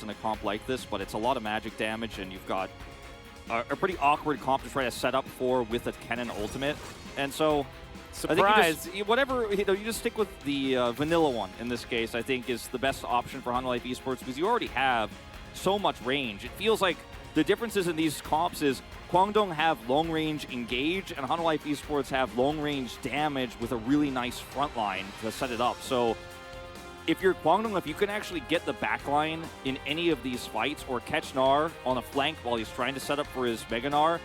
in a comp like this, but it's a lot of magic damage, and you've got a pretty awkward comp to try to set up for with a Kennen ultimate. And so, surprise! I think you just stick with the vanilla one in this case. I think is the best option for Hanwha Life Esports because you already have so much range. It feels like the differences in these comps is Kwangdong have long range engage, and Hanwha Life Esports have long range damage with a really nice front line to set it up. So if you're Kwangdong, if you can actually get the backline in any of these fights or catch Gnar on a flank while he's trying to set up for his Mega Gnar,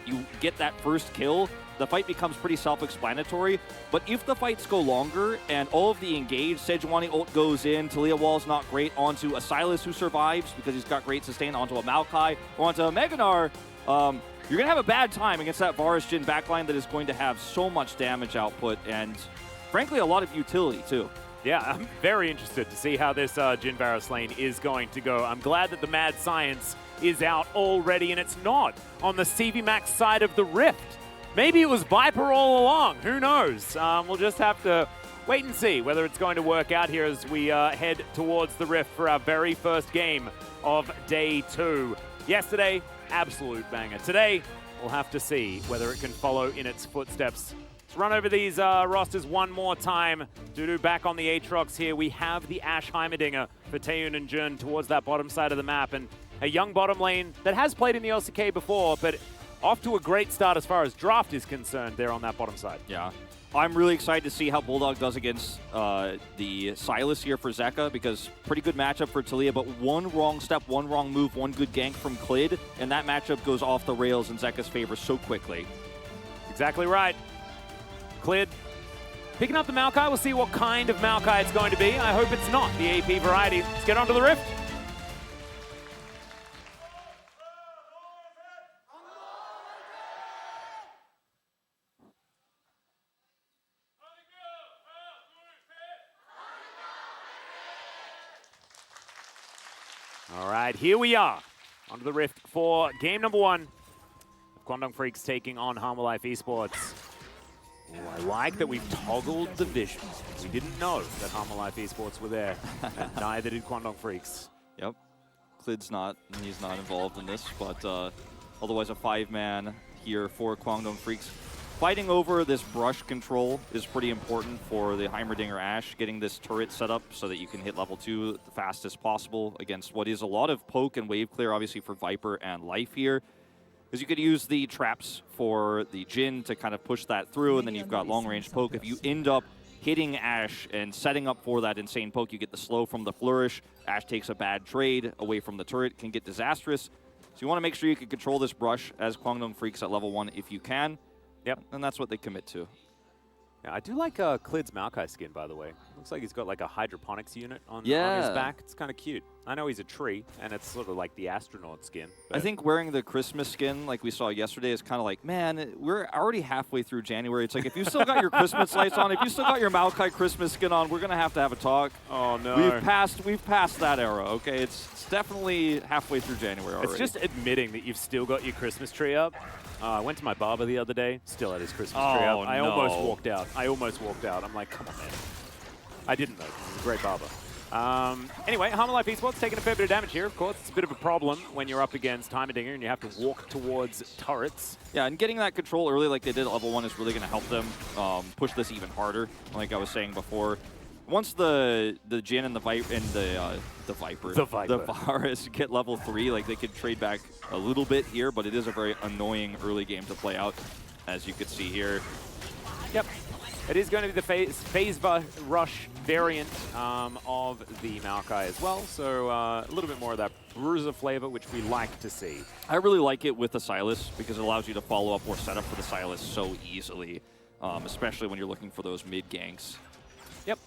you get that first kill, the fight becomes pretty self-explanatory. But if the fights go longer and all of the engaged, Sejuani ult goes in, Talia Wall's not great, onto a Sylas who survives because he's got great sustain, onto a Maokai, or onto a Mega Gnar, you're going to have a bad time against that Varus Jhin backline that is going to have so much damage output and, frankly, a lot of utility, too. Yeah, I'm very interested to see how this Jhin Varus lane is going to go. I'm glad that the mad science is out already, and it's not on the CV Max side of the Rift. Maybe it was Viper all along. Who knows? We'll just have to wait and see whether it's going to work out here as we head towards the Rift for our very first game of Day 2. Yesterday, absolute banger. Today, we'll have to see whether it can follow in its footsteps. Let's run over these rosters one more time. Dudu back on the Aatrox here. We have the Ashe Heimerdinger for Taeyun and Jun towards that bottom side of the map. And a young bottom lane that has played in the LCK before, but off to a great start as far as draft is concerned there on that bottom side. Yeah. I'm really excited to see how Bulldog does against the Sylas here for Zeka, because pretty good matchup for Talia, but one wrong step, one wrong move, one good gank from Klid, and that matchup goes off the rails in Zeka's favor so quickly. Exactly right. Klid picking up the Maokai. We'll see what kind of Maokai it's going to be. I hope it's not the AP variety. Let's get onto the Rift. All right, here we are onto the Rift for game number 1. Kwangdong Freaks taking on Hanwha Life Esports. Ooh, I like that we've toggled the vision. We didn't know that Hanwha Life Esports were there, and neither did Kwangdong Freaks. Yep. Klid's not, he's not involved in this, but otherwise a 5-man here for Kwangdong Freaks. Fighting over this brush control is pretty important for the Heimerdinger Ashe, getting this turret set up so that you can hit level 2 the fastest possible against what is a lot of poke and wave clear, obviously, for Viper and Life here. Because you could use the traps for the Jhin to kind of push that through, and then you've got long-range poke. If you end up hitting Ashe and setting up for that insane poke, you get the slow from the Flourish. Ashe takes a bad trade away from the turret, can get disastrous. So you want to make sure you can control this brush as Kwangdong Freaks at level 1 if you can. Yep. And that's what they commit to. Yeah, I do like Klid's Maokai skin, by the way. Looks like he's got like a hydroponics unit on his back. It's kind of cute. I know he's a tree, and it's sort of like the astronaut skin. I think wearing the Christmas skin like we saw yesterday is kind of like, man, we're already halfway through January. It's like, if you still got your Christmas lights on, if you still got your Maokai Christmas skin on, we're going to have a talk. Oh, no. We've passed that era, okay? It's definitely halfway through January already. It's just admitting that you've still got your Christmas tree up. I went to my barber the other day, still had his Christmas tree up. I almost walked out. I'm like, come on, man. I didn't, though. He's a great barber. Anyway, Hanwha Life Esports taking a fair bit of damage here. Of course, it's a bit of a problem when you're up against Heimerdinger and you have to walk towards turrets. Yeah, and getting that control early like they did at level 1 is really going to help them push this even harder, like I was saying before. Once the Jhin and the Varus get level 3, like they could trade back a little bit here, but it is a very annoying early game to play out, as you could see here. Yep. It is going to be the phase rush variant of the Maokai as well, so a little bit more of that bruiser flavor, which we like to see. I really like it with the Sylas because it allows you to follow up or set up for the Sylas so easily, especially when you're looking for those mid ganks. Yep.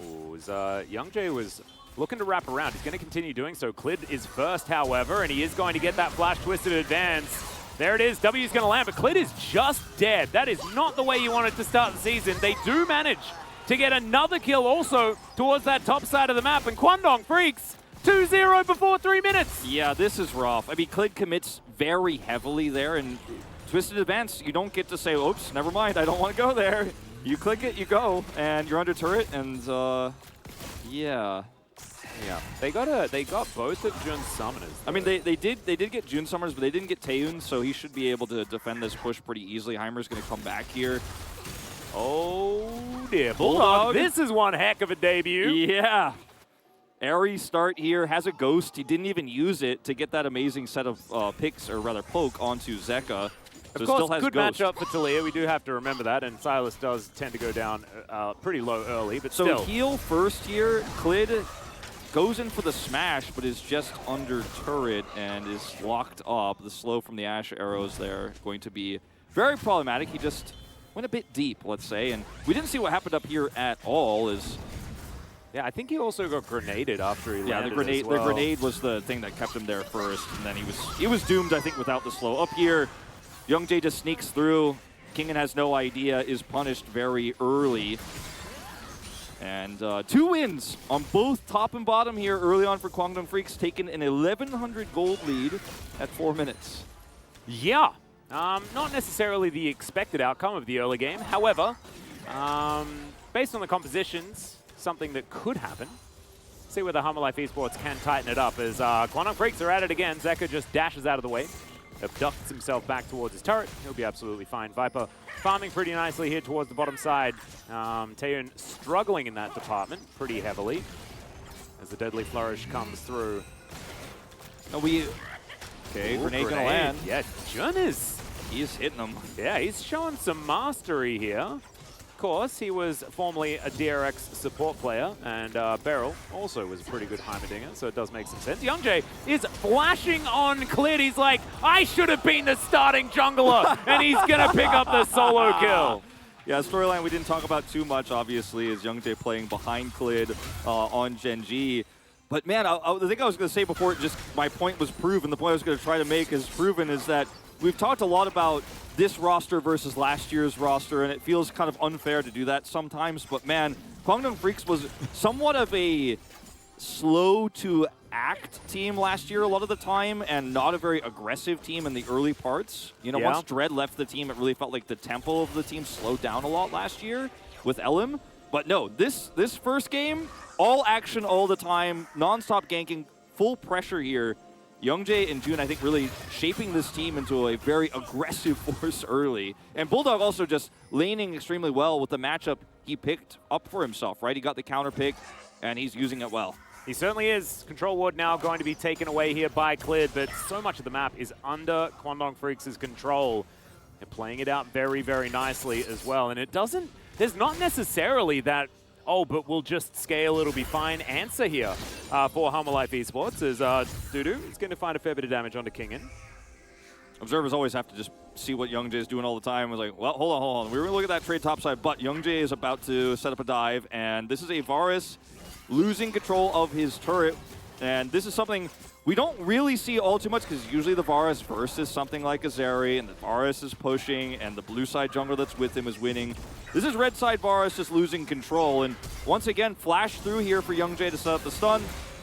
Ooh, Youngjae was looking to wrap around. He's going to continue doing so. Klid is first, however, and he is going to get that flash twisted advance. There it is. W's going to land, but Klid is just dead. That is not the way you wanted to start the season. They do manage to get another kill also towards that top side of the map, and Kwangdong Freaks 2-0 before 3 minutes. Yeah, this is rough. I mean, Klid commits very heavily there, and twisted advance, you don't get to say, oops, never mind, I don't want to go there. You click it, you go, and you're under turret, and yeah. Yeah, they got both of Jun's summoners. I mean, they did get Jun summoners, but they didn't get Taeun, so he should be able to defend this push pretty easily. Heimer's going to come back here. Oh dear, Bulldog. This is one heck of a debut. Yeah. Airy start here, has a ghost. He didn't even use it to get that amazing set of picks, or rather poke, onto Zeka. So Of course, still has good ghost. matchup for Talia. We do have to remember that, and Silas does tend to go down pretty low early, but still. So heal first here. Klid goes in for the smash, but is just under turret and is locked up. The slow from the Ash arrows there going to be very problematic. He just went a bit deep, let's say, and we didn't see what happened up here at all. Yeah, I think he also got grenaded after he landed the grenade was the thing that kept him there first, and then he was doomed, I think, without the slow. Up here, Youngjae just sneaks through. Kingen has no idea, is punished very early. And 2 wins on both top and bottom here early on for Kwangdong Freaks, taking an 1,100 gold lead at 4 minutes. Yeah, not necessarily the expected outcome of the early game. However, based on the compositions, something that could happen. See whether Hummer Life Esports can tighten it up as Kwangdong Freaks are at it again. Zeka just dashes out of the way, abducts himself back towards his turret. He'll be absolutely fine. Viper farming pretty nicely here towards the bottom side. Taeun struggling in that department pretty heavily as the Deadly Flourish comes through. Okay, grenade gonna land. Yeah, Jun is... He's hitting them. Yeah, he's showing some mastery here. Of course, he was formerly a DRX support player, and Beryl also was a pretty good Heimerdinger, so it does make some sense. Youngjae is flashing on Klid. He's like, I should have been the starting jungler, and he's going to pick up the solo kill. Yeah, storyline we didn't talk about too much, obviously, is Youngjae playing behind Klid on Genji. But man, the thing I was going to say before my point was proven, the point I was going to try to make is proven, is that we've talked a lot about this roster versus last year's roster, and it feels kind of unfair to do that sometimes. But man, Kwangdong Freaks was somewhat of a slow-to-act team last year a lot of the time, and not a very aggressive team in the early parts. You know, once Dread left the team, it really felt like the tempo of the team slowed down a lot last year with Elim. But no, this first game, all action all the time, non-stop ganking, full pressure here. Youngjae and Jun, I think, really shaping this team into a very aggressive force early. And Bulldog also just laning extremely well with the matchup he picked up for himself, right? He got the counter pick, and he's using it well. He certainly is. Control Ward now going to be taken away here by Klid, but so much of the map is under Kwangdong Freaks' control. And playing it out very, very nicely as well. And it doesn't, there's not necessarily that, oh, but we'll just scale, it'll be fine answer here for Hummer Life Esports, as Dudu is going to find a fair bit of damage onto Kingen. Observers always have to just see what Youngjae is doing all the time. I was like, well, hold on. We were going to look at that trade topside, but Youngjae is about to set up a dive, and this is a Varus losing control of his turret, and this is something we don't really see all too much, because usually the Varus versus something like a Zeri, and the Varus is pushing, and the blue side jungler that's with him is winning. This is red side Varus just losing control, and once again, flash through here for Youngjae to set up the stun.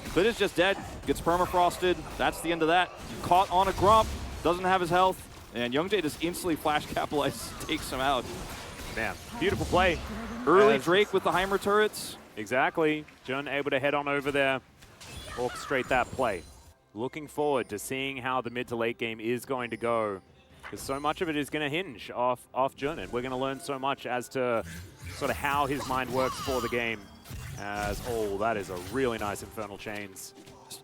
Klid is just dead, gets permafrosted. That's the end of that. Caught on a Grump, doesn't have his health, and Youngjae just instantly flash capitalizes, takes him out. Man, beautiful play. Early Drake with the Heimer turrets. Exactly. Jun able to head on over there, orchestrate that play. Looking forward to seeing how the mid to late game is going to go, because so much of it is going to hinge off Jun, and we're going to learn so much as to sort of how his mind works for the game. As, oh, that is a really nice Infernal Chains.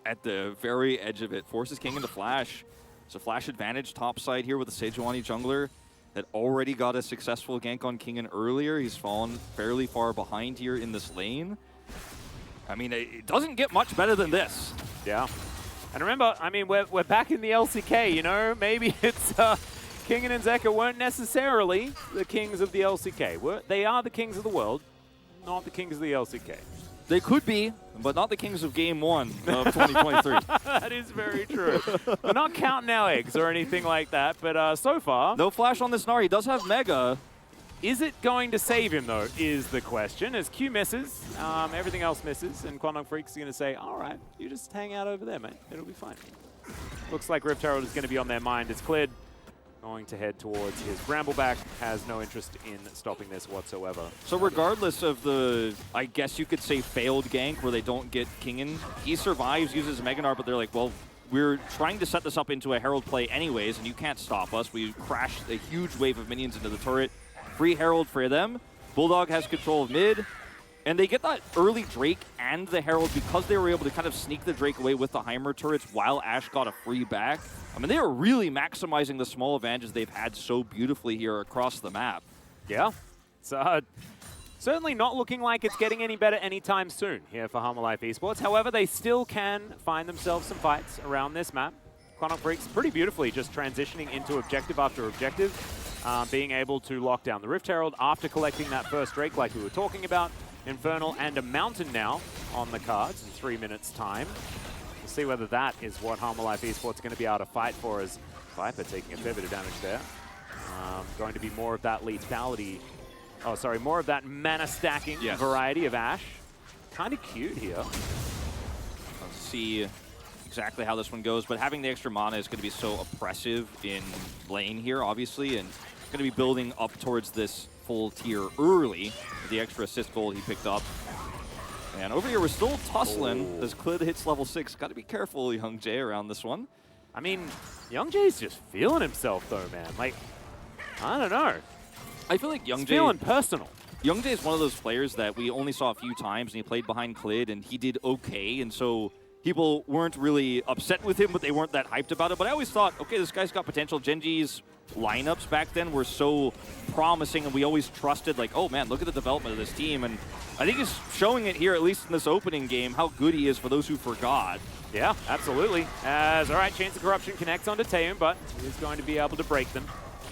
At the very edge of it, forces Kingen to flash. It's a flash advantage topside here with the Sejuani jungler that already got a successful gank on Kingen earlier. He's fallen fairly far behind here in this lane. I mean, it doesn't get much better than this. Yeah. And remember, I mean, we're back in the LCK, you know? Maybe it's Kingen and Zeka weren't necessarily the kings of the LCK. They are the kings of the world, not the kings of the LCK. They could be, but not the kings of Game 1 of 2023. That is very true. We're not counting our eggs or anything like that, but so far... No flash on this Nari. He does have Mega. Is it going to save him, though, is the question. As Q misses, everything else misses, and Kwangdong Freaks is going to say, all right, you just hang out over there, mate. It'll be fine. Looks like Rift Herald is going to be on their mind. It's Klid going to head towards his Brambleback. Has no interest in stopping this whatsoever. So regardless of the, I guess you could say, failed gank where they don't get Kingen, he survives, uses Mega Gnar, but they're like, well, we're trying to set this up into a Herald play anyways, and you can't stop us. We crashed a huge wave of minions into the turret. Free Herald for them. Bulldog has control of mid. And they get that early Drake and the Herald because they were able to kind of sneak the Drake away with the Heimer turrets while Ashe got a free back. I mean, they are really maximizing the small advantages they've had so beautifully here across the map. Yeah. It's certainly not looking like it's getting any better anytime soon here for Hanwha Life Esports. However, they still can find themselves some fights around this map. Quantum Freaks pretty beautifully just transitioning into objective after objective, being able to lock down the Rift Herald after collecting that first Drake like we were talking about. Infernal and a Mountain now on the cards in 3 minutes' time. We'll see whether that is what Hanwha Life Esports are going to be able to fight for, as Viper taking a fair bit of damage there. Going to be more of that lethality, oh sorry, more of that mana stacking variety of Ashe. Kind of cute here. Let's see exactly how this one goes, but having the extra mana is going to be so oppressive in lane here, obviously, and going to be building up towards this full tier early with the extra assist gold he picked up. And over here, we're still tussling as Klid hits level 6. Got to be careful, Young Jay, around this one. I mean, Young Jay's just feeling himself, though, man. Like, I don't know. I feel like Young Jay... feeling personal. Young Jay is one of those players that we only saw a few times, and he played behind Klid, and he did okay, and so people weren't really upset with him, but they weren't that hyped about it. But I always thought, okay, this guy's got potential. Genji's lineups back then were so promising, and we always trusted, like, oh man, look at the development of this team. And I think he's showing it here, at least in this opening game, how good he is for those who forgot. Yeah, absolutely. As, all right, Chains of Corruption connects onto Taeun, but he's going to be able to break them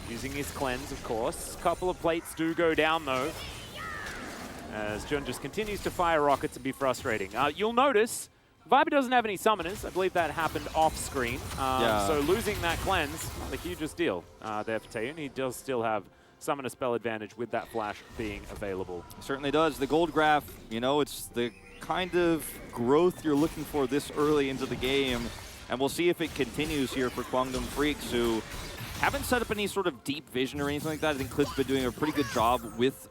using his cleanse, of course. A couple of plates do go down, though, as Jun just continues to fire rockets and be frustrating. You'll notice Viper doesn't have any summoners. I believe that happened off-screen. So losing that cleanse, not the hugest deal there for Taeun. He does still have summoner spell advantage with that flash being available. Certainly does. The gold graph, you know, it's the kind of growth you're looking for this early into the game. And we'll see if it continues here for Kwangdong Freaks, who haven't set up any sort of deep vision or anything like that. I think Klid's been doing a pretty good job with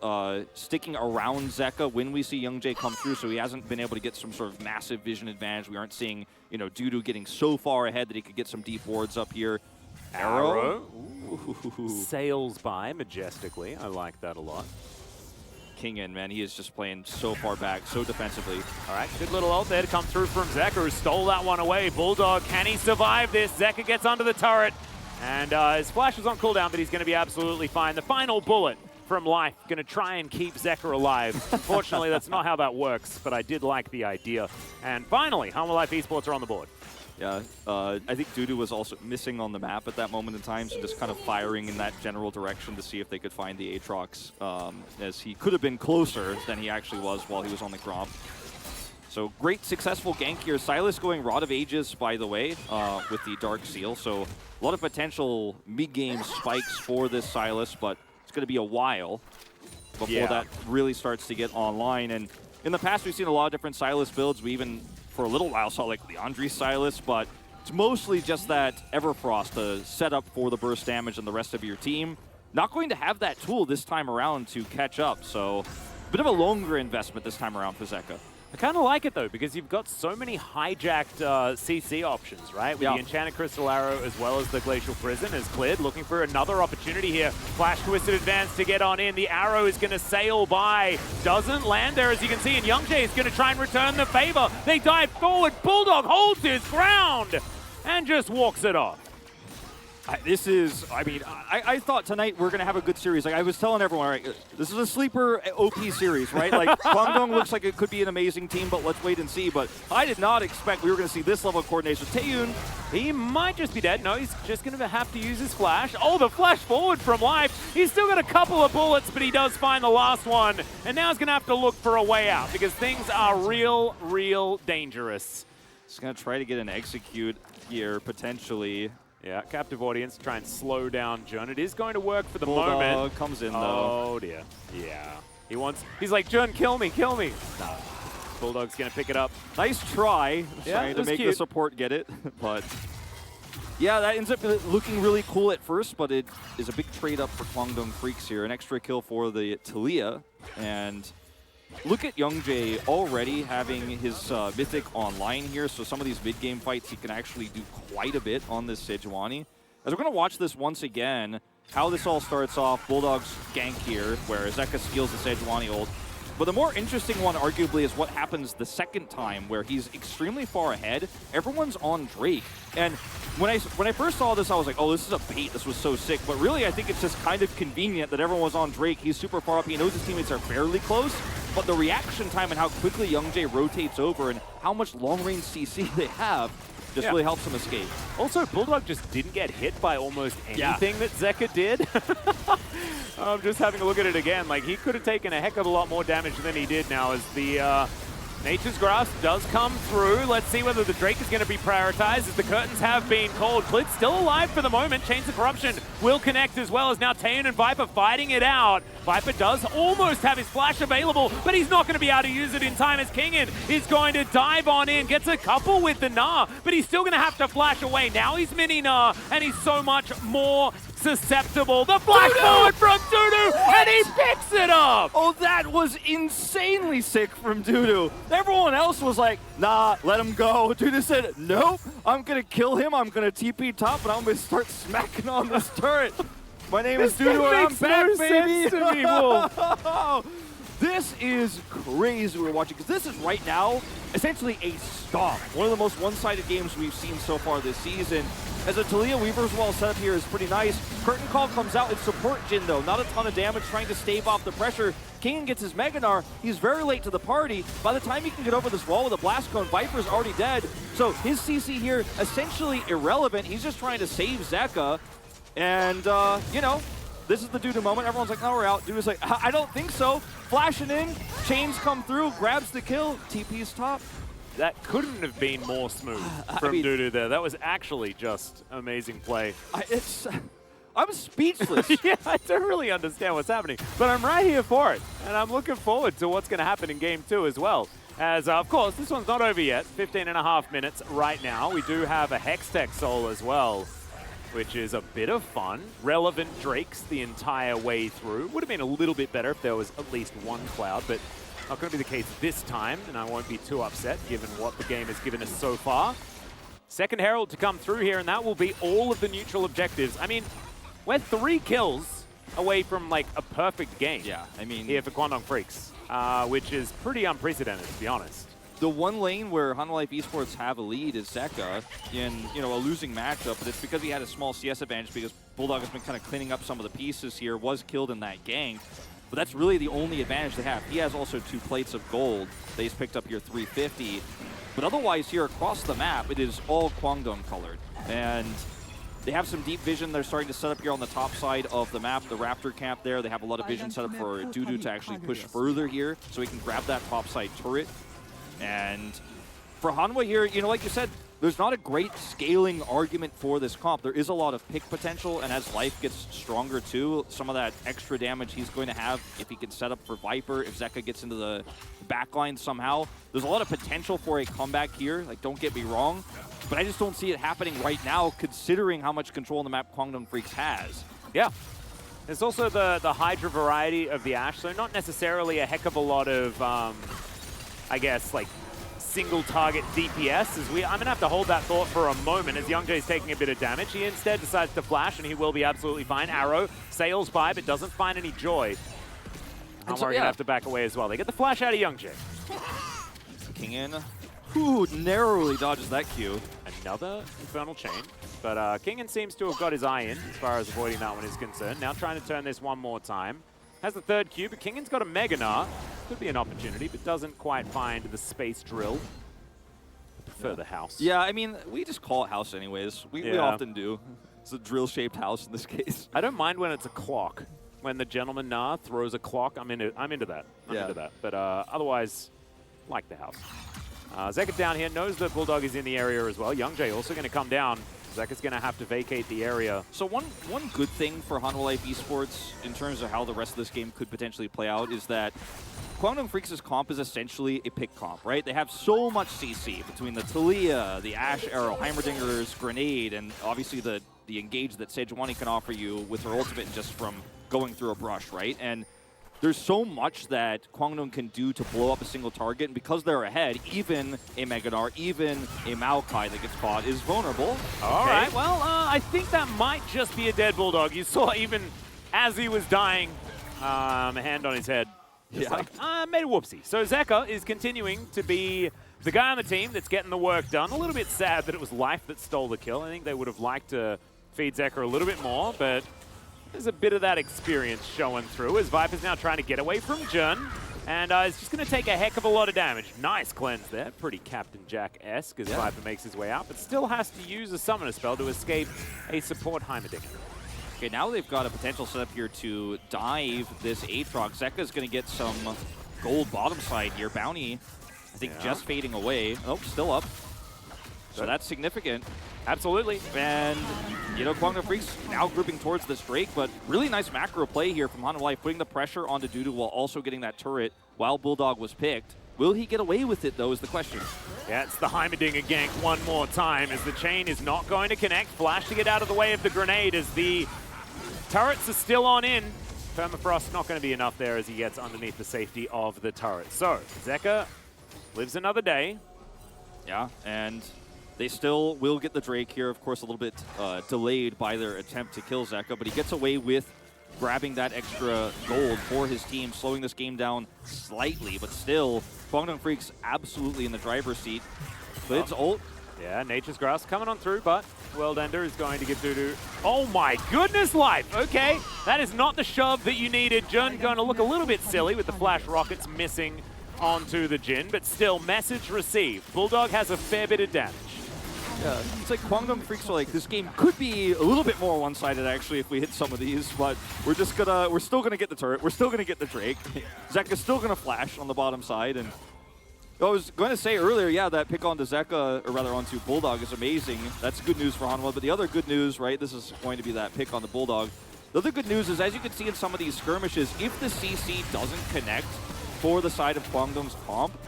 sticking around Zeka when we see Young Jay come through, so he hasn't been able to get some sort of massive vision advantage. We aren't seeing, you know, Dudu getting so far ahead that he could get some deep wards up here. Arrow. Sails by majestically. I like that a lot. Kingen, man, he is just playing so far back, so defensively. All right, good little ult there to come through from Zeka, who stole that one away. Bulldog, can he survive this? Zeka gets under the turret. And his flash was on cooldown, but he's going to be absolutely fine. The final bullet from Life, going to try and keep Zeka alive. Unfortunately, that's not how that works, but I did like the idea. And finally, Hanwha Life Esports are on the board. Yeah, I think Dudu was also missing on the map at that moment in time, so just kind of firing in that general direction to see if they could find the Aatrox, as he could have been closer than he actually was while he was on the Gromp. So great successful gank here. Sylas going Rod of Ages, by the way, with the Dark Seal. So a lot of potential mid-game spikes for this Sylas, but it's going to be a while before that really starts to get online. And in the past, we've seen a lot of different Sylas builds. We even, for a little while, saw like the Andre Sylas, but it's mostly just that Everfrost to set up for the burst damage and the rest of your team. Not going to have that tool this time around to catch up, so a bit of a longer investment this time around for Zeka. I kind of like it, though, because you've got so many hijacked CC options, right? With the Enchanted Crystal Arrow as well as the Glacial Prison is cleared. Looking for another opportunity here. Flash Twisted Advance to get on in. The arrow is going to sail by. Doesn't land there, as you can see, and Young Jay is going to try and return the favor. They dive forward. Bulldog holds his ground and just walks it off. This is, I mean, I thought tonight we're going to have a good series. Like I was telling everyone, right, this is a sleeper OP series, right? Like Kwangdong looks like it could be an amazing team, but let's wait and see. But I did not expect we were going to see this level of coordination. Taeun, he might just be dead. No, he's just going to have to use his flash. Oh, the flash forward from Life. He's still got a couple of bullets, but he does find the last one. And now he's going to have to look for a way out because things are real dangerous. He's going to try to get an execute here, potentially. Yeah, captive audience, try and slow down Jun. It is going to work for the Bulldog moment. Comes in, though. Oh, dear. Yeah. He's like, Jun, kill me, kill me. No. Bulldog's going to pick it up. Nice try, trying to make cute. the support get it, but Yeah, that ends up looking really cool at first, but it is a big trade up for Kwangdong Freaks here. An extra kill for the Talia, and look at Youngjae already having his Mythic online here, so some of these mid-game fights he can actually do quite a bit on this Sejuani. As we're going to watch this once again, how this all starts off, Bulldog's gank here, where Zeka steals the Sejuani ult. But the more interesting one, arguably, is what happens the second time, where he's extremely far ahead. Everyone's on Drake. And when I first saw this, I was like, oh, this is a bait. This was so sick. But really, I think it's just kind of convenient that everyone was on Drake. He's super far up. He knows his teammates are fairly close. But the reaction time and how quickly Youngjae rotates over and how much long-range CC they have just really helps him escape. Also, Bulldog just didn't get hit by almost anything that Zeka did. I'm just having a look at it again. Like, he could have taken a heck of a lot more damage than he did now as the Nature's Grasp does come through. Let's see whether the Drake is going to be prioritized as the curtains have been called. Clid's still alive for the moment. Chains of Corruption will connect as well as now Taeyeon and Viper fighting it out. Viper does almost have his flash available, but he's not going to be able to use it in time as Kingin is going to dive on in. Gets a couple with the Gnar, but he's still going to have to flash away. Now he's mini Gnar, and he's so much more susceptible. The flash forward from Dudu, and he picks it up! Oh, that was insanely sick from Dudu. Everyone else was like, nah, let him go. Dudu said, nope, I'm going to kill him. I'm going to TP top, and I'm going to start smacking on this turret. My name is Dudu, and I'm back, baby. To people. This is crazy we're watching, because this is right now essentially a stomp. One of the most one-sided games we've seen so far this season. As a Talia Weaver's Wall setup here is pretty nice. Curtain Call comes out in support Jin though. Not a ton of damage, trying to stave off the pressure. King gets his Mega Gnar. He's very late to the party. By the time he can get over this wall with a Blast Cone, Viper's already dead. So his CC here essentially irrelevant. He's just trying to save Zeka. And, you know, this is the Dudu moment. Everyone's like, oh, we're out. Dudu's like, I don't think so. Flashing in, chains come through, grabs the kill, TP's top. That couldn't have been more smooth from Dudu there. That was actually just amazing play. I'm speechless. Yeah, I don't really understand what's happening, but I'm right here for it, and I'm looking forward to what's going to happen in Game 2 as well. As, of course, this one's not over yet. 15.5 minutes right now. We do have a Hextech Soul as well, which is a bit of fun. Relevant Drakes the entire way through. Would have been a little bit better if there was at least one Cloud, but not going to be the case this time, and I won't be too upset given what the game has given us so far. Second Herald to come through here, and that will be all of the neutral objectives. I mean, we're 3 kills away from, like, a perfect game. Yeah, I mean, here for Kwangdong Freaks, which is pretty unprecedented, to be honest. The one lane where Hanwha Life Esports have a lead is Zeka in, you know, a losing matchup, but it's because he had a small CS advantage because Bulldog has been kind of cleaning up some of the pieces here, was killed in that gank. But that's really the only advantage they have. He has also 2 plates of gold. They just picked up your 350. But otherwise here across the map, it is all Kwangdong colored. And they have some deep vision they're starting to set up here on the top side of the map, the Raptor camp there. They have a lot of vision set up for Dudu to actually push further here so he can grab that top side turret. And for Hanwha here, you know, like you said, there's not a great scaling argument for this comp. There is a lot of pick potential, and as Life gets stronger too, some of that extra damage he's going to have if he can set up for Viper, if Zeka gets into the backline somehow. There's a lot of potential for a comeback here, like, don't get me wrong, but I just don't see it happening right now considering how much control on the map Kwangdong Freaks has. Yeah. There's also the Hydra variety of the Ashe, so not necessarily a heck of a lot of, I guess, like, single target DPS. I'm going to have to hold that thought for a moment as Youngjae's taking a bit of damage. He instead decides to flash, and he will be absolutely fine. Arrow sails by, but doesn't find any joy. I'm going to have to back away as well. They get the flash out of Youngjae. Kingin, who narrowly dodges that Q. Another Infernal Chain, but Kingin seems to have got his eye in as far as avoiding that one is concerned. Now trying to turn this one more time. Has the 3rd Q, but Kingin's got a Mega Gnar. Could be an opportunity, but doesn't quite find the space drill. I prefer the house. Yeah, I mean, we just call it house anyways. We often do. It's a drill-shaped house in this case. I don't mind when it's a clock. When the Gentleman Gnar throws a clock, I'm into that. I'm into that. But otherwise, like the house. Zeka down here knows that Bulldog is in the area as well. Youngjae also going to come down. Zeka's going to have to vacate the area. So one good thing for Hanwha Life Esports in terms of how the rest of this game could potentially play out is that Kwangdong Freaks' comp is essentially a pick comp, right? They have so much CC between the Talia, the Ash Arrow, Heimerdinger's Grenade, and obviously the engage that Sejuani can offer you with her ultimate just from going through a brush, right? And there's so much that Kwangdong can do to blow up a single target, and because they're ahead, even a Meganar, even a Maokai that gets caught is vulnerable. All right, well, I think that might just be a dead Bulldog. You saw even as he was dying, a hand on his head. Just like, made a whoopsie. So Zeka is continuing to be the guy on the team that's getting the work done. A little bit sad that it was Life that stole the kill. I think they would have liked to feed Zeka a little bit more, but there's a bit of that experience showing through as Viper's now trying to get away from Jun, and it's just going to take a heck of a lot of damage. Nice cleanse there. Pretty Captain Jack-esque as Viper makes his way out, but still has to use a summoner spell to escape a support Heimerdinger. Okay, now they've got a potential setup here to dive this Aatrox. Zeka's going to get some gold bottom side here. Bounty, I think, just fading away. Oh, still up. So that's significant. Absolutely. And, you know, Kwangdong Freaks now grouping towards this Drake, but really nice macro play here from Hanwha Life, putting the pressure onto Dudu while also getting that turret while Bulldog was picked. Will he get away with it, though, is the question. Yeah, it's the Heimerdinger gank one more time as the chain is not going to connect. Flash to get out of the way of the grenade as the turrets are still on in. Permafrost not going to be enough there as he gets underneath the safety of the turret. So, Zeka lives another day. Yeah, and they still will get the Drake here, of course, a little bit delayed by their attempt to kill Zeka, but he gets away with grabbing that extra gold for his team, slowing this game down slightly, but still, Kwangdong Freaks absolutely in the driver's seat. Lid's ult. Yeah, Nature's Grass coming on through, but World Ender is going to give Dudu. Oh my goodness, Life! Okay, that is not the shove that you needed. Jun going to look a little bit silly with the flash rockets missing onto the Jin, but still, message received. Bulldog has a fair bit of damage. Yeah, it's like Kwangdong Freaks are like, this game could be a little bit more one-sided actually if we hit some of these, but we're still gonna get the turret, we're still gonna get the Drake. Zeka's still gonna flash on the bottom side, and I was going to say earlier, yeah, that pick onto Zeka, or rather onto Bulldog is amazing. That's good news for Hanwha, but the other good news, right, this is going to be that pick on the Bulldog. The other good news is, as you can see in some of these skirmishes, if the CC doesn't connect for the side of Kwangdong's comp,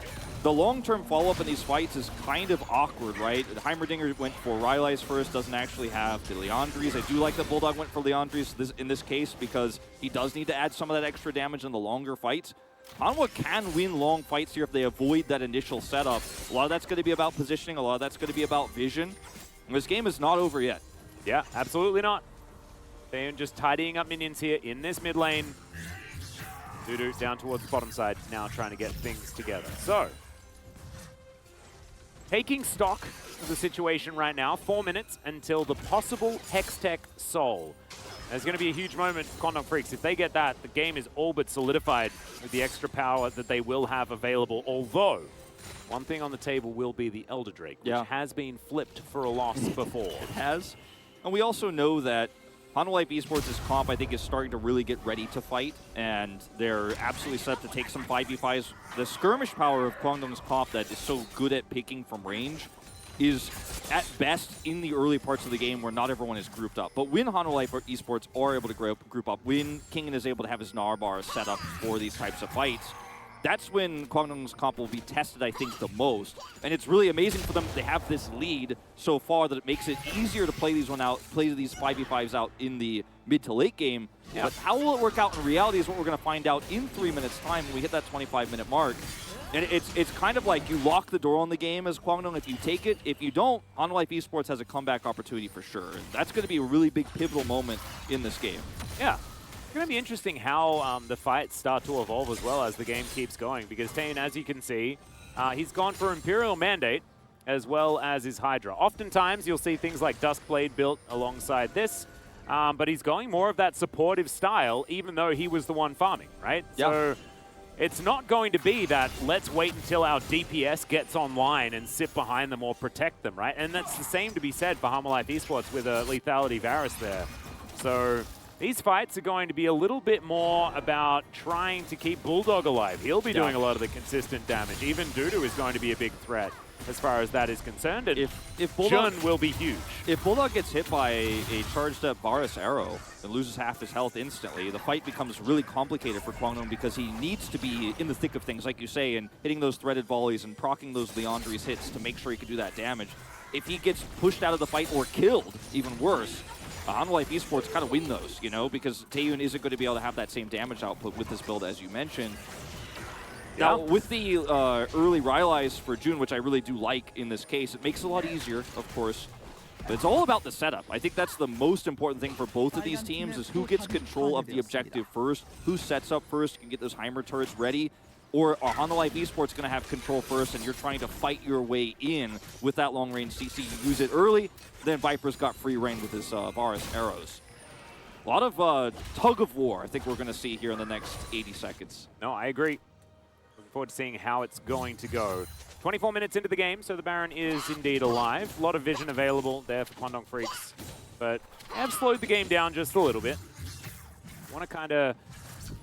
the long-term follow-up in these fights is kind of awkward, right? Heimerdinger went for Rylai's first, doesn't actually have the Leandries. I do like that Bulldog went for Leandries in this case because he does need to add some of that extra damage in the longer fights. Hanwha can win long fights here if they avoid that initial setup. A lot of that's going to be about positioning, a lot of that's going to be about vision. And this game is not over yet. Yeah, absolutely not. They're just tidying up minions here in this mid lane. Dudu down towards the bottom side, now trying to get things together. So, taking stock of the situation right now, 4 minutes until the possible Hextech Soul. There's going to be a huge moment for Kwangdong Freaks. If they get that, the game is all but solidified with the extra power that they will have available. Although, one thing on the table will be the Elder Drake, which has been flipped for a loss before. It has. And we also know that Hanwha Life Esports' comp, I think, is starting to really get ready to fight, and they're absolutely set up to take some 5v5s. The skirmish power of Kwangdong's comp that is so good at picking from range is at best in the early parts of the game where not everyone is grouped up. But when Hanwha Life Esports are able to group up, when Kingen is able to have his Narbar set up for these types of fights, that's when Kwangdong's comp will be tested, I think, the most. And it's really amazing for them that they have this lead so far that it makes it easier to play these play these 5v5s out in the mid to late game. Yeah. But how will it work out in reality is what we're going to find out in 3 minutes time when we hit that 25-minute mark. And it's kind of like you lock the door on the game as Kwangdong if you take it. If you don't, Hanwha Life Esports has a comeback opportunity for sure. And that's going to be a really big pivotal moment in this game. Yeah. It's going to be interesting how the fights start to evolve as well as the game keeps going. Because Tane, as you can see, he's gone for Imperial Mandate as well as his Hydra. Oftentimes, you'll see things like Duskblade built alongside this. But he's going more of that supportive style, even though he was the one farming, right? Yeah. So it's not going to be that let's wait until our DPS gets online and sit behind them or protect them, right? And that's the same to be said for Hanwha Life Esports with a Lethality Varus there. So these fights are going to be a little bit more about trying to keep Bulldog alive. He'll be doing a lot of the consistent damage. Even Dudu is going to be a big threat. as far as that is concerned. And if Bulldog, Jun will be huge. If Bulldog gets hit by a charged up Varus arrow and loses half his health instantly, the fight becomes really complicated for Kwangdong because he needs to be in the thick of things, like you say, and hitting those threaded volleys and proccing those Leandri's hits to make sure he can do that damage. If he gets pushed out of the fight or killed, even worse, Hanwha Life Esports kind of win those, you know, because Taeyun isn't going to be able to have that same damage output with this build, as you mentioned. Now, with the early Rylai's for Jun, which I really do like in this case, it makes it a lot easier, of course. But it's all about the setup. I think that's the most important thing for both of these teams is who gets control of the objective first, who sets up first, can get those Heimer turrets ready, or are Hanwha Life Esports going to have control first and you're trying to fight your way in with that long-range CC. You use it early, then Viper's got free reign with his Varus arrows. A lot of tug of war I think we're going to see here in the next 80 seconds. No, I agree. Looking forward to seeing how it's going to go. 24 minutes into the game, so the Baron is indeed alive. A lot of vision available there for Kwangdong Freaks, but have slowed the game down just a little bit. Want to kind of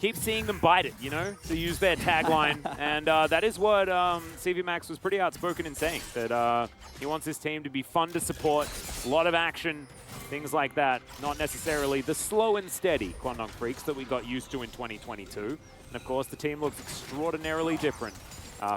keep seeing them bite it, you know, to use their tagline. And that is what CV Max was pretty outspoken in saying, that he wants his team to be fun to support, a lot of action, things like that. Not necessarily the slow and steady Kwangdong Freaks that we got used to in 2022. And of course, the team looks extraordinarily different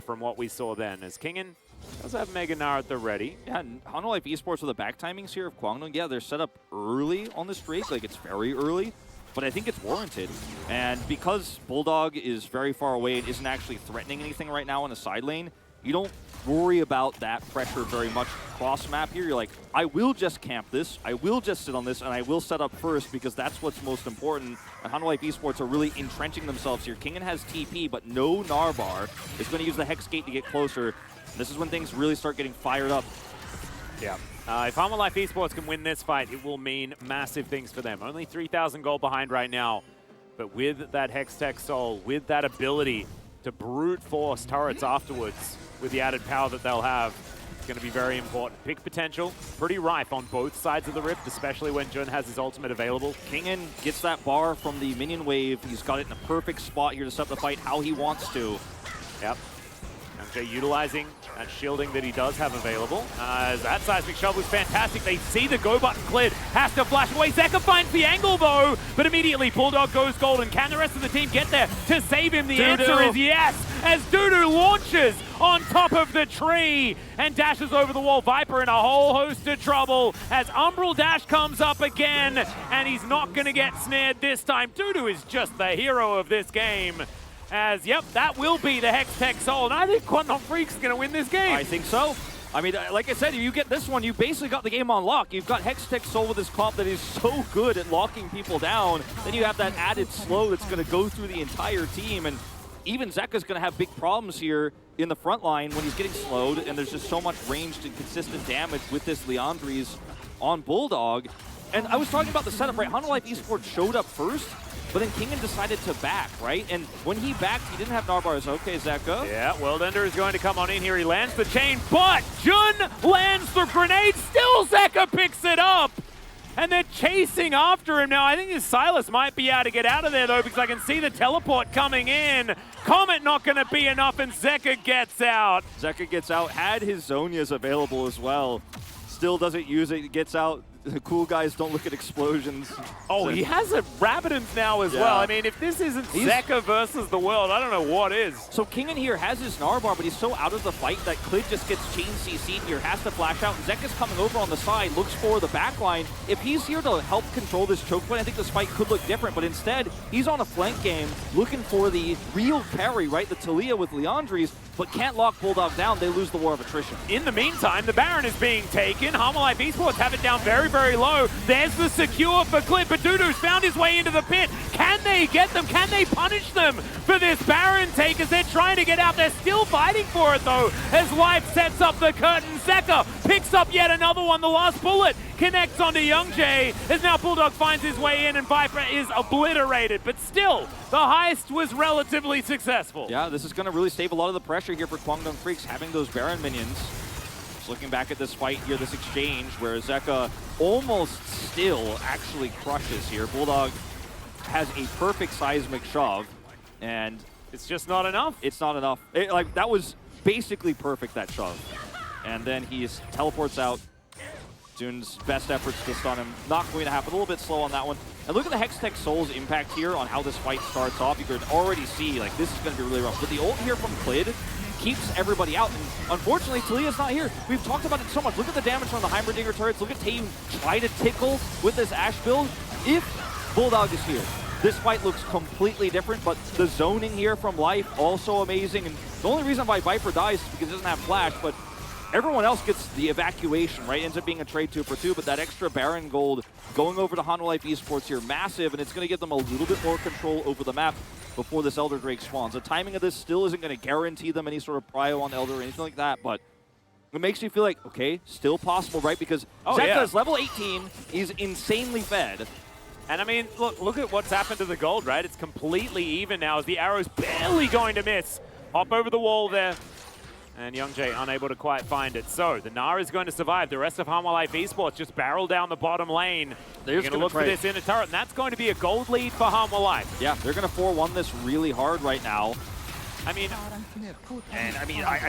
from what we saw then, as Kingen does have Mega Gnar at the ready. Yeah, and Hanwha Life Esports with the back timings here of Kwangdong, yeah, they're set up early on the streak, like it's very early, but I think it's warranted. And because Bulldog is very far away and isn't actually threatening anything right now in the side lane, you don't worry about that pressure very much cross map here. You're like, I will just camp this, I will just sit on this, and I will set up first because that's what's most important. And Hanwha Life Esports are really entrenching themselves here. Kingen has TP, but no Narbar. Is going to use the Hex Gate to get closer. This is when things really start getting fired up. Yeah. If Hanwha Life Esports can win this fight, it will mean massive things for them. Only 3,000 gold behind right now, but with that Hextech Soul, with that ability to brute force turrets afterwards, with the added power that they'll have, it's going to be very important. Pick potential, pretty rife on both sides of the rift, especially when Jun has his ultimate available. Kingen gets that bar from the minion wave. He's got it in a perfect spot here to set up the fight how he wants to. Yep. MJ utilizing that shielding that he does have available. That seismic shove was fantastic. They see the go button cleared. Has to flash away. Zeka finds the angle though, but immediately Bulldog goes golden. Can the rest of the team get there to save him? The answer is yes, as Dudu launches on top of the tree and dashes over the wall. Viper in a whole host of trouble as Umbral Dash comes up again, and he's not going to get snared this time. Dudu is just the hero of this game. As, yep, that will be the Hextech Soul, and I think Kwangdong Freaks is going to win this game. I think so. I mean, like I said, if you get this one, you basically got the game on lock. You've got Hextech Soul with this comp that is so good at locking people down. Then you have that added slow that's going to go through the entire team, and even Zeka's going to have big problems here in the front line when he's getting slowed, and there's just so much ranged and consistent damage with this Leandri's on Bulldog. And I was talking about the setup, right? Hanwha Life Esports showed up first, but then Kingen decided to back, right? And when he backed, he didn't have Narbars. Okay, Zeka. Yeah, Worldender is going to come on in here. He lands the chain, but Jun lands the grenade. Still Zeka picks it up. And they're chasing after him now. I think his Silas might be able to get out of there, though, because I can see the teleport coming in. Comet not going to be enough, and Zeka gets out. Zeka gets out, had his Zonias available as well. Still doesn't use it, gets out. The cool guys don't look at explosions. Oh, so he has a Rabidons now as well. I mean, if this isn't Zeka versus the world, I don't know what is. So Kingen here has his Narbar, but he's so out of the fight that Clid just gets chain CC'd here, has to flash out. Zeka's coming over on the side, looks for the backline. If he's here to help control this choke point, I think this fight could look different, but instead, he's on a flank game, looking for the real carry, right? The Talia with Leandri's, but can't lock Bulldog down. They lose the war of attrition. In the meantime, the Baron is being taken. Hanwha Life Esports have it down very, very low. There's the secure for Clip, but Dudu's found his way into the pit. Can they get them? Can they punish them for this Baron take as they're trying to get out? They're still fighting for it, though, as Life sets up the curtain. Zeka picks up yet another one. The last bullet connects onto Youngjae as now Bulldog finds his way in and Viper is obliterated. But still, the heist was relatively successful. Yeah, this is going to really save a lot of the pressure here for Kwangdong Freaks, having those Baron minions. Just looking back at this fight here, this exchange, where Zeka almost still actually crushes here. Bulldog has a perfect seismic shove, and it's just not enough. It's not enough. Like, that was basically perfect, that shove. And then he teleports out. Jun's best efforts to stun him. Not going to happen. A little bit slow on that one. And look at the Hextech Soul's impact here on how this fight starts off. You can already see, like, this is going to be really rough. But the ult here from Clid keeps everybody out. And unfortunately, Talia's not here. We've talked about it so much. Look at the damage from the Heimerdinger turrets. Look at Tae try to tickle with this Ashe build. If Bulldog is here, this fight looks completely different, but the zoning here from Life, also amazing. And the only reason why Viper dies is because it doesn't have flash, but everyone else gets the evacuation, right? Ends up being a trade 2 for 2, but that extra Baron gold going over to Hanwha Life Esports here, massive, and it's going to give them a little bit more control over the map before this Elder Drake spawns. The timing of this still isn't going to guarantee them any sort of prio on Elder or anything like that, but it makes you feel like, okay, still possible, right? Because Zeka is level 18, he's insanely fed. And I mean, look at what's happened to the gold, right? It's completely even now as the arrow's barely going to miss. Hop over the wall there. And Youngjae unable to quite find it. So the Gnar is going to survive. The rest of Hanwha Life Esports just barrel down the bottom lane. They're going to look for this inner turret, and that's going to be a gold lead for Hanwha Life. Yeah, they're going to 4-1 this really hard right now. I mean,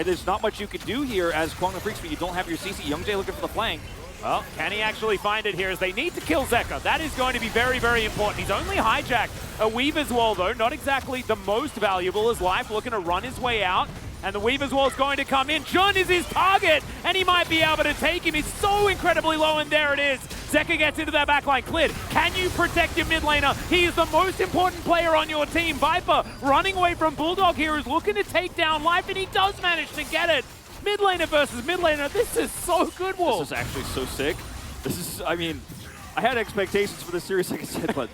there's not much you can do here as Kwangdong Freaks, but you don't have your CC. Youngjae looking for the flank. Well, can he actually find it here as they need to kill Zeka? That is going to be very, very important. He's only hijacked a Weaver's Wall, though. Not exactly the most valuable as Life looking to run his way out. And the Weaver's Wall is going to come in. Jun is his target, and he might be able to take him. He's so incredibly low, and there it is. Zeka gets into that backline. Clid, can you protect your mid laner? He is the most important player on your team. Viper running away from Bulldog here is looking to take down Life, and he does manage to get it. Mid laner versus mid laner. This is so good, Wolf. This is actually so sick. This is, I mean, I had expectations for this series, like I said, but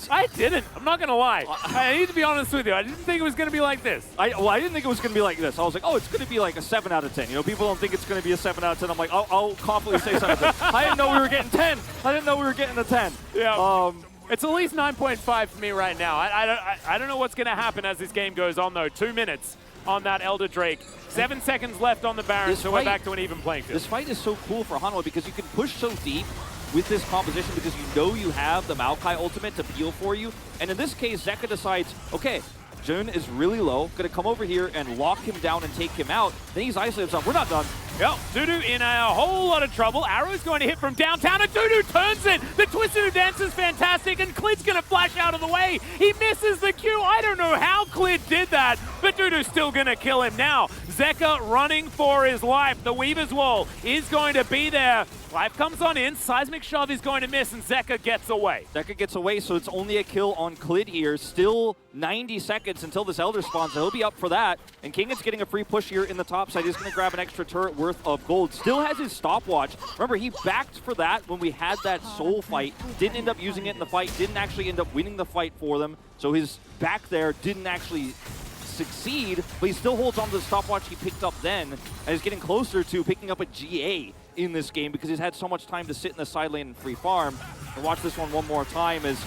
I didn't. I'm not going to lie. I need to be honest with you. I didn't think it was going to be like this. I didn't think it was going to be like this. I was like, oh, it's going to be like a 7 out of 10. You know, people don't think it's going to be a 7 out of 10. I'm like, I'll confidently say 7 out of 10. I didn't know we were getting 10. I didn't know we were getting a 10. Yeah. It's at least 9.5 for me right now. I don't know what's going to happen as this game goes on, though. 2 minutes on that Elder Drake. 7 seconds left on the Baron, so we're back to an even playing field. This fight is so cool for Hanwha because you can push so deep with this composition because you know you have the Maokai ultimate to peel for you. And in this case, Zeka decides, okay, Jun is really low, gonna come over here and lock him down and take him out. Then he's isolated himself. We're not done. Yep, Dudu in a whole lot of trouble. Arrow's going to hit from downtown, and Dudu turns it. The Twisted Dance is fantastic, and Clid's going to flash out of the way. He misses the Q. I don't know how Clid did that, but Dudu's still going to kill him now. Zeka running for his life. The Weaver's Wall is going to be there. Life comes on in. Seismic Shove is going to miss, and Zeka gets away. Zeka gets away, so it's only a kill on Clid here. Still 90 seconds until this Elder spawns, so he'll be up for that. And Kingan's getting a free push here in the top side. He's going to grab an extra turret worth of gold. Still has his stopwatch. Remember, he backed for that when we had that soul fight. Didn't end up using it in the fight. Didn't actually end up winning the fight for them. So his back there didn't actually succeed, but he still holds on to the stopwatch he picked up then, and is getting closer to picking up a GA in this game because he's had so much time to sit in the side lane and free farm. And watch this one more time as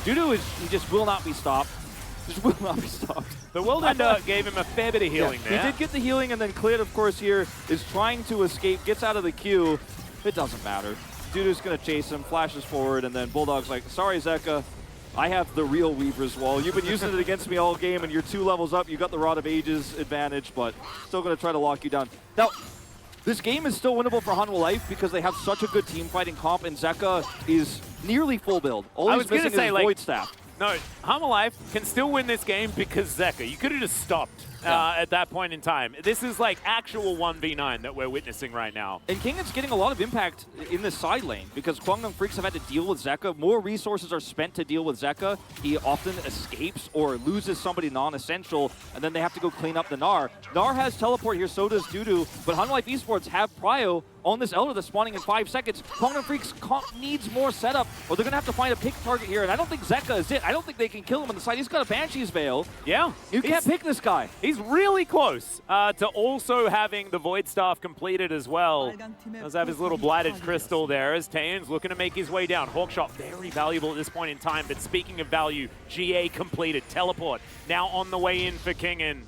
Dudu he just will not be stopped. Just will not be stopped. The Whirlwind gave him a fair bit of healing there. He did get the healing, and then Clid, of course, here is trying to escape, gets out of the queue. It doesn't matter. Dudu's going to chase him, flashes forward, and then Bulldog's like, sorry, Zeka. I have the real Weaver's Wall. You've been using it against me all game, and you're 2 levels up. You got the Rod of Ages advantage, but still going to try to lock you down. Now, this game is still winnable for Hanwha Life because they have such a good team fighting comp, and Zeka is nearly full build. All he's missing is Void Staff. No, Hanwha Life can still win this game because Zeka. You could have just stopped at that point in time. This is like actual 1v9 that we're witnessing right now. And Kingan's getting a lot of impact in this side lane because Kwangdong Freaks have had to deal with Zeka. More resources are spent to deal with Zeka. He often escapes or loses somebody non-essential, and then they have to go clean up the Gnar. Gnar has teleport here, so does Dudu, but Hanwha Life Esports have prio on this Elder that's spawning in 5 seconds. Kwangdong Freaks needs more setup, or they're going to have to find a pick target here, and I don't think Zeka is it. I don't think they can kill him on the side. He's got a Banshee's Veil. Yeah. You can't pick this guy. He's really close to also having the Void Staff completed as well. Does have his little Blighted Crystal there as Taeyeon's looking to make his way down. Hawkshot, very valuable at this point in time, but speaking of value, GA completed. Teleport now on the way in for Kingan.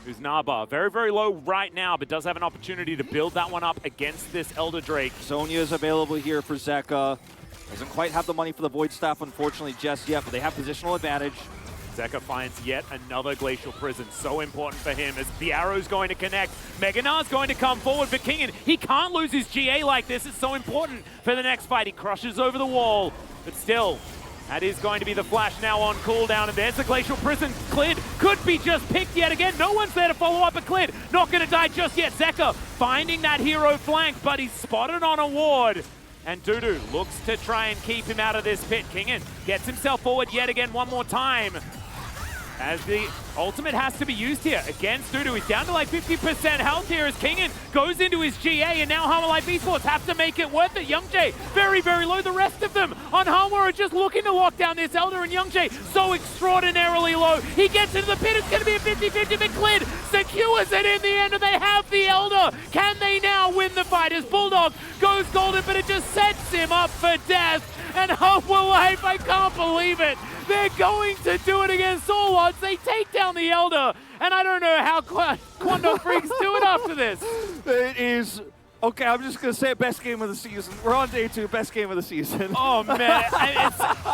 Who's Naba. Very, very low right now, but does have an opportunity to build that one up against this Elder Drake. Sonya is available here for Zeka. Doesn't quite have the money for the Void Staff, unfortunately, just yet, but they have positional advantage. Zeka finds yet another Glacial Prison. So important for him as the arrow's going to connect. Meganar's going to come forward, but Kingen, he can't lose his GA like this. It's so important for the next fight. He crushes over the wall, but still, that is going to be the flash now on cooldown, and there's the Glacial Prison. Clid could be just picked yet again. No one's there to follow up, but Clid not going to die just yet. Zeka finding that hero flank, but he's spotted on a ward. And Dudu looks to try and keep him out of this pit. Kingen gets himself forward yet again one more time. As the ultimate has to be used here against Dudu. He's down to like 50% health here as Kingen goes into his GA, and now Hanwha Life Esports have to make it worth it. Youngjae very, very low. The rest of them on Hanwha are just looking to lock down this Elder, and Youngjae so extraordinarily low. He gets into the pit. It's going to be a 50-50, but Clid secures it in the end, and they have the Elder. Can they now win the fight as Bulldog goes golden, but it just sets him up for death. And Hanwha Life, I can't believe it. They're going to do it against all odds. They take down the Elder, and I don't know how Kwangdong Freaks do it after this. It is, okay, I'm just going to say best game of the season. We're on day 2, best game of the season. Oh, man.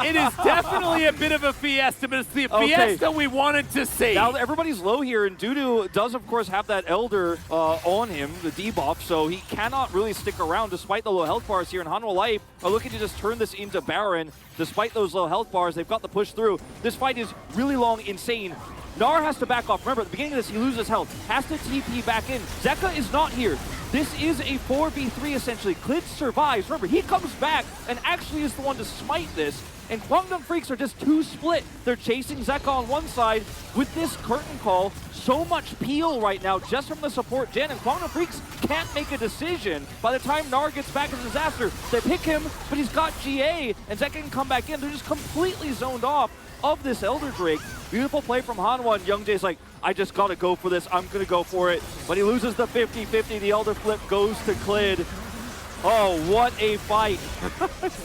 It is definitely a bit of a fiesta, but it's the fiesta we wanted to see. Now everybody's low here, and Dudu does, of course, have that Elder on him, the debuff, so he cannot really stick around despite the low health bars here. And Hanwha Life are looking to just turn this into Baron. Despite those low health bars, they've got the push through. This fight is really long, insane. Gnar has to back off. Remember, at the beginning of this, he loses health. Has to TP back in. Zeka is not here. This is a 4v3, essentially. Clid survives. Remember, he comes back and actually is the one to smite this. And Kwangdong Freaks are just too split. They're chasing Zeka on one side. With this curtain call, so much peel right now just from the support gen, and Kwangdong Freaks can't make a decision. By the time Gnar gets back, it's a disaster. They pick him, but he's got GA, and Zeka can come back in. They're just completely zoned off of this Elder Drake. Beautiful play from Hanwha, and Youngjae's like, I just gotta go for this. I'm gonna go for it. But he loses the 50-50. The Elder flip goes to Clid. Oh, what a fight.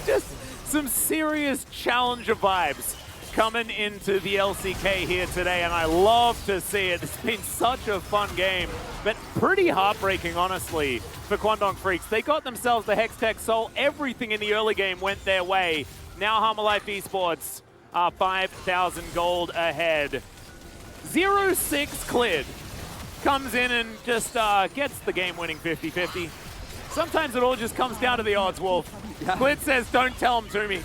Just some serious challenger vibes coming into the LCK here today, and I love to see it. It's been such a fun game, but pretty heartbreaking, honestly, for Kwangdong Freaks. They got themselves the Hextech Soul. Everything in the early game went their way. Now Hanwha Life Esports are 5,000 gold ahead. 0-6 Clid comes in and just gets the game-winning 50-50. Sometimes it all just comes down to the odds, Wolf. Yeah. Clid says, don't tell them to me.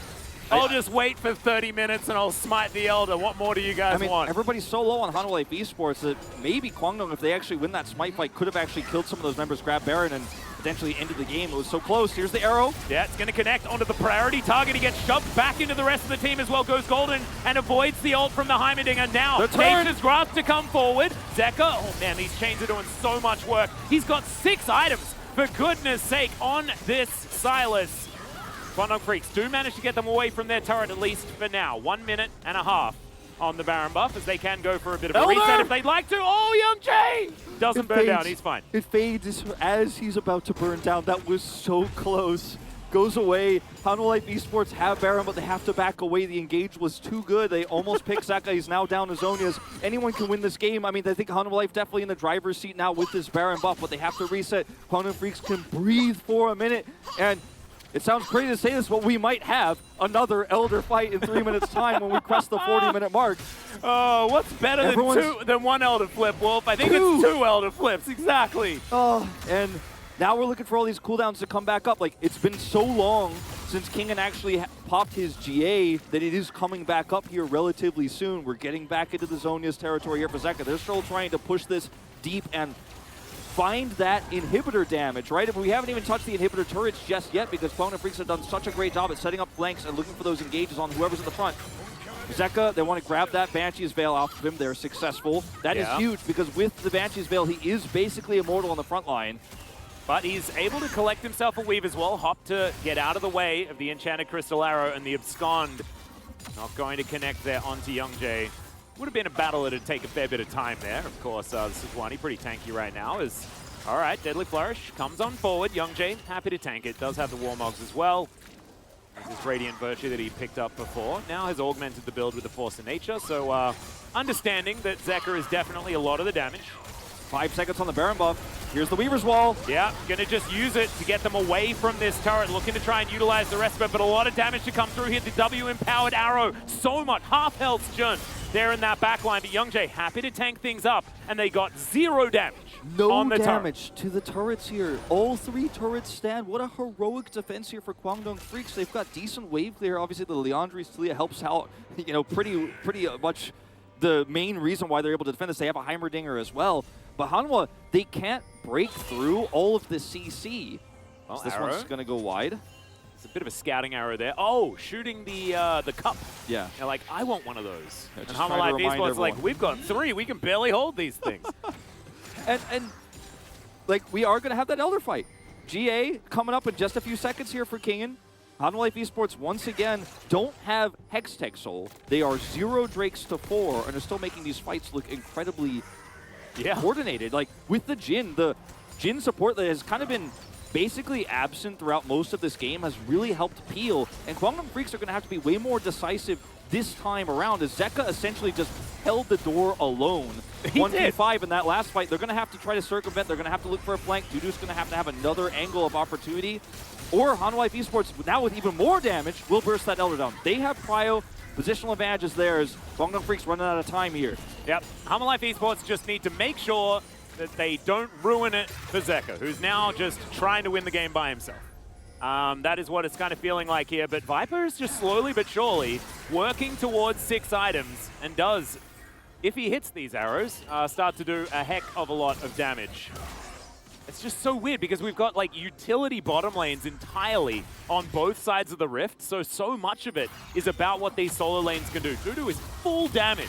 I'll just wait for 30 minutes and I'll smite the Elder. What more do you guys want? Everybody's so low on Hanwha Life Esports that maybe Kwangdong, if they actually win that smite fight, could have actually killed some of those members, grabbed Baron, and potentially ended the game. It was so close. Here's the arrow. Yeah, it's going to connect onto the priority target. He gets shoved back into the rest of the team as well. Goes golden and avoids the ult from the Heimerdinger. Now, Nature's Grasp to come forward. Zeka, oh man, these chains are doing so much work. He's got 6 items, for goodness sake, on this Silas. Kwangdong Freaks do manage to get them away from their turret, at least for now. 1 minute and a half on the Baron buff, as they can go for a bit of a reset if they'd like to. Oh, Youngjae doesn't burn down. He's fine. It fades as he's about to burn down. That was so close. Goes away. Hanwha Life Esports have Baron, but they have to back away. The engage was too good. They almost picked Zeka. He's now down to Zhonya's. Anyone can win this game. I mean, I think Hanwha Life definitely in the driver's seat now with this Baron buff, but they have to reset. Kwangdong Freaks can breathe for a minute, and it sounds crazy to say this, but we might have another Elder fight in 3 minutes' time when we crest the 40-minute mark. Oh, what's better than one Elder flip, Wolf? I think it's 2 Elder flips, exactly. Oh, and now we're looking for all these cooldowns to come back up. Like, it's been so long since Kingen actually popped his GA that it is coming back up here relatively soon. We're getting back into the Zhonya's territory here for Zeka. They're still trying to push this deep and find that inhibitor damage, right? But we haven't even touched the inhibitor turrets just yet because Kwangdong Freaks have done such a great job at setting up flanks and looking for those engages on whoever's in the front. Zeka, they want to grab that Banshee's Veil off of him. They're successful. That is huge because with the Banshee's Veil, he is basically immortal on the front line. But he's able to collect himself a weave as well. Hop to get out of the way of the Enchanted Crystal Arrow, and the Abscond not going to connect there onto Youngjae. Would have been a battle that would take a fair bit of time there. Of course, this is Wani pretty tanky right now. All right, Deadly Flourish comes on forward. Youngjae, happy to tank it. Does have the Warmogs as well. This is Radiant Virtue that he picked up before. Now has augmented the build with the Force of Nature. So understanding that Zeka is definitely a lot of the damage. 5 seconds on the Baron buff. Here's the Weaver's Wall. Yeah, gonna just use it to get them away from this turret, looking to try and utilize the rest of it, but a lot of damage to come through here. The W-empowered arrow, so much. Half health, Jun. there in that backline. But Youngjae happy to tank things up, and they got 0 damage on the damage to the turrets here. All 3 turrets stand. What a heroic defense here for Kwangdong Freaks. They've got decent wave clear. Obviously, the Leandri's Talia helps out, you know, pretty much the main reason why they're able to defend this. They have a Heimerdinger as well. But Hanwha, they can't break through all of the CC. Well, so this one's going to go wide. It's a bit of a scouting arrow there. Oh, shooting the cup. Yeah. They're like, I want one of those. Yeah, and Hanwha Life Esports like, we've got 3. We can barely hold these things. and like, we are going to have that Elder fight. GA coming up in just a few seconds here for Kingen. Hanwha Life Esports, once again, don't have Hextech Soul. They are 0 Drakes to 4, and are still making these fights look incredibly coordinated. Like, with the Jhin support that has kind of been basically absent throughout most of this game has really helped Peel, and Kwangdong Freaks are going to have to be way more decisive this time around, as Zeka essentially just held the door alone. 1v5 in that last fight. They're going to have to try to circumvent. They're going to have to look for a flank. Dudu's going to have another angle of opportunity. Or Hanwha Life Esports, now with even more damage, will burst that Elder down. They have prio. Positional advantage is theirs. Kwangdong Freaks running out of time here. Yep. Hanwha Life Esports just need to make sure that they don't ruin it for Zeka, who's now just trying to win the game by himself. That is what it's kind of feeling like here, but Viper is just slowly but surely working towards 6 items, and does, if he hits these arrows, start to do a heck of a lot of damage. It's just so weird because we've got like utility bottom lanes entirely on both sides of the rift, so much of it is about what these solo lanes can do. Dudu is full damage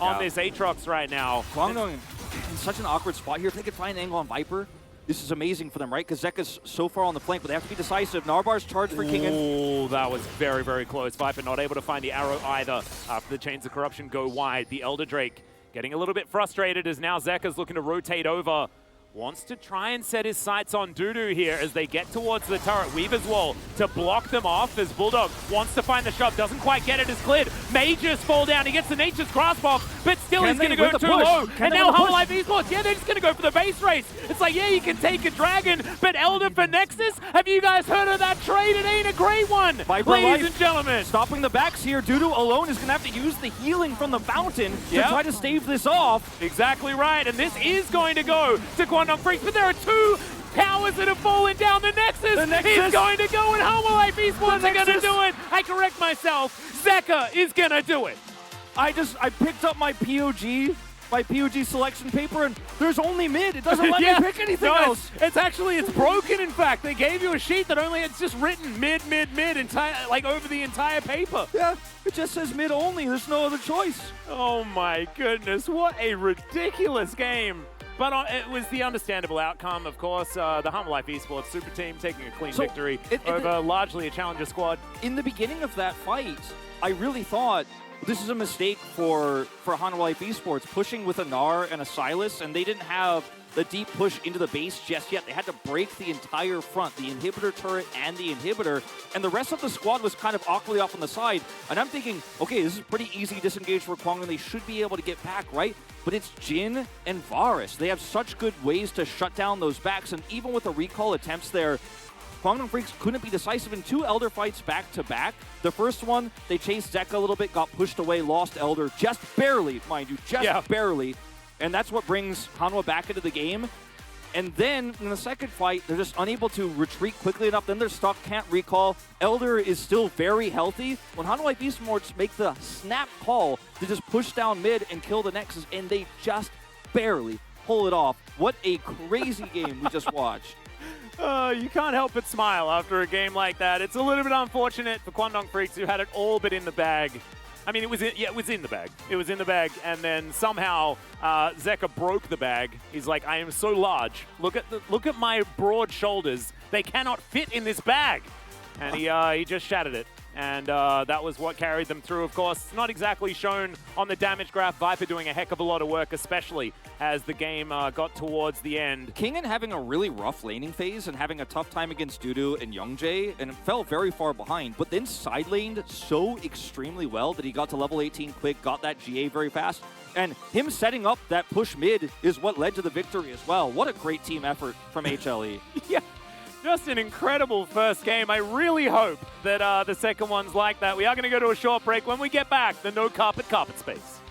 on this Aatrox right now. Kwangdong in such an awkward spot here. If they could find an angle on Viper, this is amazing for them, right? Because Zeka's so far on the flank, but they have to be decisive. Narbar's charged for Kingen. Oh, that was very, very close. Viper not able to find the arrow either after the Chains of Corruption go wide. The Elder Drake getting a little bit frustrated as now Zeka's looking to rotate over. Wants to try and set his sights on Dudu here as they get towards the turret. Weaver's Wall to block them off as Bulldog wants to find the shove. Doesn't quite get it as cleared. May just fall down. He gets the Nature's Grasp off, but still he's going to go too low. And now Hanwha Life Esports, they're just going to go for the base race. It's like, yeah, you can take a dragon, but Elder for Nexus? Have you guys heard of that trade? It ain't a great one, ladies and gentlemen. Stopping the backs here. Dudu alone is going to have to use the healing from the fountain to try to stave this off. Exactly right, and this is going to go to Kwangdong Freaks, but there are 2 towers that have fallen down. The Nexus is going to go, and Hanwha Life Esports are going to do it. I correct myself. Zeka is going to do it. I picked up my POG selection paper, and there's only mid. It doesn't let me pick anything else. It's broken, in fact. They gave you a sheet that it's just written mid, like over the entire paper. Yeah, it just says mid only. There's no other choice. Oh my goodness, what a ridiculous game. But it was the understandable outcome, of course. The Hanwha Life Esports super team taking a clean victory over largely a challenger squad. In the beginning of that fight, I really thought this is a mistake for Hanwha Life Esports, pushing with a Gnar and a Sylas, and they didn't have the deep push into the base just yet. They had to break the entire front, the inhibitor turret and the inhibitor, and the rest of the squad was kind of awkwardly off on the side. And I'm thinking, okay, this is pretty easy disengage for Kwangdong. They should be able to get back, right? But it's Jhin and Varus. They have such good ways to shut down those backs, and even with the recall attempts there, Kwangdong Freaks couldn't be decisive in 2 Elder fights back-to-back. The first one, they chased Zeka a little bit, got pushed away, lost Elder, just barely, mind you, just barely. And that's what brings Hanwha back into the game. And then in the second fight, they're just unable to retreat quickly enough. Then they're stuck, can't recall. Elder is still very healthy. When Hanwha Life Esports make the snap call to just push down mid and kill the Nexus, and they just barely pull it off. What a crazy game we just watched. You can't help but smile after a game like that. It's a little bit unfortunate for Kwangdong Freaks, who had it all but in the bag. I mean, it was in the bag. It was in the bag, and then somehow Zeka broke the bag. He's like, I am so large. Look at my broad shoulders. They cannot fit in this bag. And he just shattered it. And that was what carried them through, of course. Not exactly shown on the damage graph. Viper doing a heck of a lot of work, especially as the game got towards the end. Kingen having a really rough laning phase and having a tough time against Dudu and Youngjae, and fell very far behind, but then side laned so extremely well that he got to level 18 quick, got that GA very fast, and him setting up that push mid is what led to the victory as well. What a great team effort from HLE. Yeah. Just an incredible first game. I really hope that the second one's like that. We are going to go to a short break. When we get back, the no carpet space.